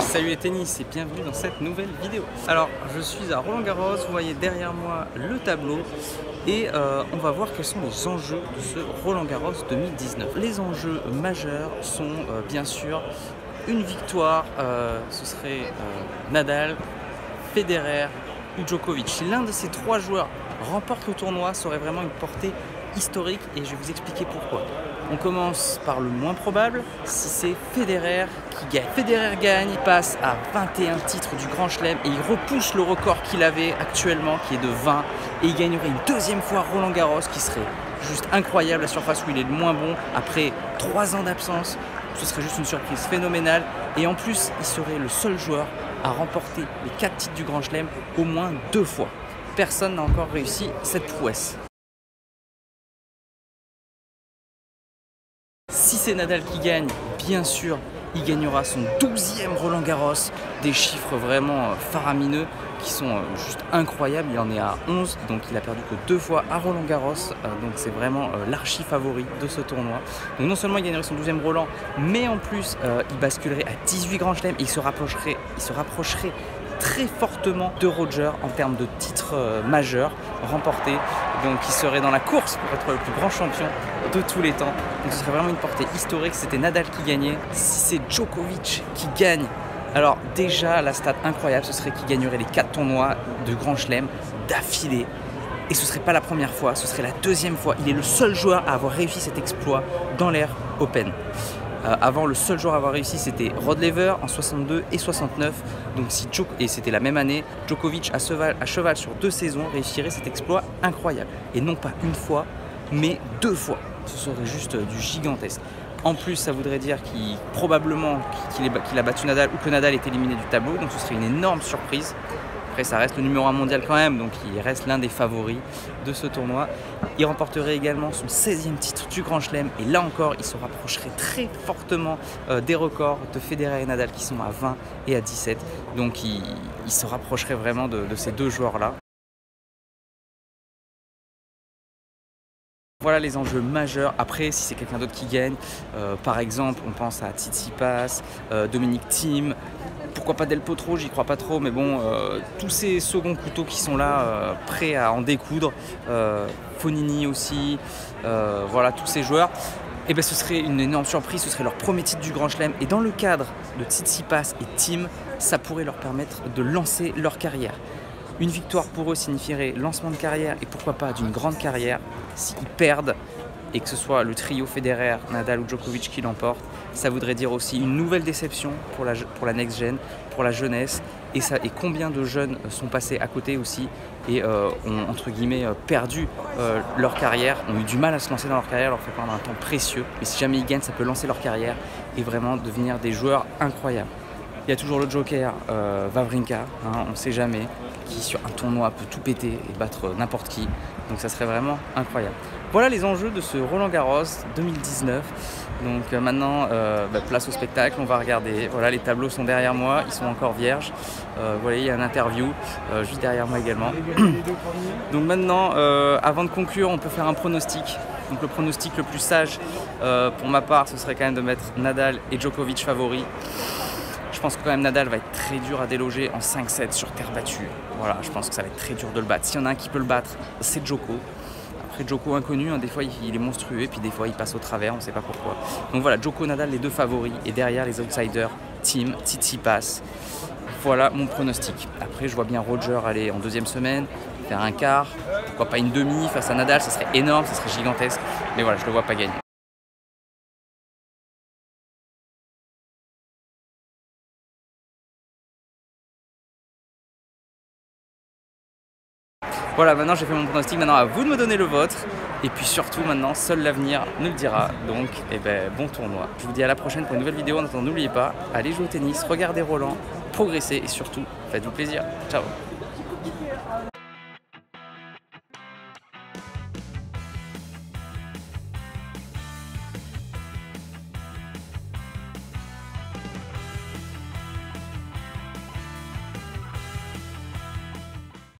Salut les tennis et bienvenue dans cette nouvelle vidéo. Alors je suis à Roland-Garros, vous voyez derrière moi le tableau et on va voir quels sont les enjeux de ce Roland-Garros 2019. Les enjeux majeurs sont bien sûr une victoire, ce serait Nadal, Federer ou Djokovic. Si l'un de ces trois joueurs remporte le tournoi, ça aurait vraiment une portée historique et je vais vous expliquer pourquoi. On commence par le moins probable, si c'est Federer qui gagne. Federer gagne, il passe à 21 titres du Grand Chelem et il repousse le record qu'il avait actuellement qui est de 20 et il gagnerait une deuxième fois Roland-Garros qui serait juste incroyable, la surface où il est le moins bon après 3 ans d'absence. Ce serait juste une surprise phénoménale et en plus il serait le seul joueur à remporter les 4 titres du Grand Chelem au moins 2 fois. Personne n'a encore réussi cette prouesse. Si c'est Nadal qui gagne, bien sûr, il gagnera son 12e Roland-Garros, des chiffres vraiment faramineux qui sont juste incroyables. Il en est à 11, donc il a perdu que 2 fois à Roland-Garros, donc c'est vraiment l'archi favori de ce tournoi. Donc non seulement il gagnerait son 12e Roland, mais en plus il basculerait à 18 Grands Chelems et il se rapprocherait très fortement de Roger en termes de titres majeurs remportés. Donc il serait dans la course pour être le plus grand champion de tous les temps. Donc ce serait vraiment une portée historique. C'était Nadal qui gagnait. Si c'est Djokovic qui gagne, alors déjà la stat incroyable, ce serait qu'il gagnerait les 4 tournois de Grand Chelem d'affilée. Et ce ne serait pas la première fois, ce serait la deuxième fois. Il est le seul joueur à avoir réussi cet exploit dans l'ère Open. Avant, le seul joueur à avoir réussi, c'était Rod Laver en 62 et 69. Donc et c'était la même année, Djokovic à cheval sur 2 saisons réussirait cet exploit incroyable. Et non pas une fois, mais 2 fois. Ce serait juste du gigantesque. En plus, ça voudrait dire qu'il a battu Nadal ou que Nadal est éliminé du tableau. Donc ce serait une énorme surprise. Après, ça reste le numéro 1 mondial quand même, donc il reste l'un des favoris de ce tournoi. Il remporterait également son 16e titre du Grand Chelem et là encore, il se rapprocherait très fortement des records de Federer et Nadal qui sont à 20 et à 17. Donc il se rapprocherait vraiment de ces deux joueurs-là. Voilà les enjeux majeurs. Après, si c'est quelqu'un d'autre qui gagne, par exemple, on pense à Tsitsipas, Dominic Thiem, pourquoi pas Del Potro, j'y crois pas trop, mais bon, tous ces seconds couteaux qui sont là, prêts à en découdre, Fognini aussi, voilà, tous ces joueurs, et ben ce serait une énorme surprise, ce serait leur premier titre du Grand Chelem, et dans le cadre de Tsitsipas et Thiem, ça pourrait leur permettre de lancer leur carrière. Une victoire pour eux signifierait lancement de carrière et pourquoi pas d'une grande carrière. S'ils perdent et que ce soit le trio Federer, Nadal ou Djokovic qui l'emporte, ça voudrait dire aussi une nouvelle déception pour la next-gen, pour la jeunesse. Et combien de jeunes sont passés à côté aussi et ont entre guillemets perdu leur carrière, ont eu du mal à se lancer dans leur carrière, leur fait prendre un temps précieux. Et si jamais ils gagnent, ça peut lancer leur carrière et vraiment devenir des joueurs incroyables. Il y a toujours le joker Wawrinka, hein, on ne sait jamais, qui sur un tournoi peut tout péter et battre n'importe qui. Donc ça serait vraiment incroyable. Voilà les enjeux de ce Roland-Garros 2019. Donc maintenant, place au spectacle, on va regarder. Voilà, les tableaux sont derrière moi, ils sont encore vierges. Vous voyez, il y a une interview juste derrière moi également. Donc maintenant, avant de conclure, on peut faire un pronostic. Donc le pronostic le plus sage pour ma part, ce serait quand même de mettre Nadal et Djokovic favoris. Je pense que quand même Nadal va être très dur à déloger en 5-7 sur terre battue. Voilà, je pense que ça va être très dur de le battre. S'il y en a un qui peut le battre, c'est Djoko. Après Djoko inconnu, hein, des fois il est monstrueux, puis des fois il passe au travers, on ne sait pas pourquoi. Donc voilà, Djoko, Nadal, les deux favoris. Et derrière les outsiders, Thiem, Tsitsipas. Voilà mon pronostic. Après je vois bien Roger aller en 2e semaine, faire un quart. Pourquoi pas une demi face à Nadal, ça serait énorme, ça serait gigantesque. Mais voilà, je ne le vois pas gagner. Voilà, maintenant j'ai fait mon pronostic, maintenant à vous de me donner le vôtre. Et puis surtout maintenant, seul l'avenir nous le dira. Donc, bon tournoi. Je vous dis à la prochaine pour une nouvelle vidéo. En attendant, n'oubliez pas, allez jouer au tennis, regardez Roland, progressez et surtout, faites-vous plaisir. Ciao.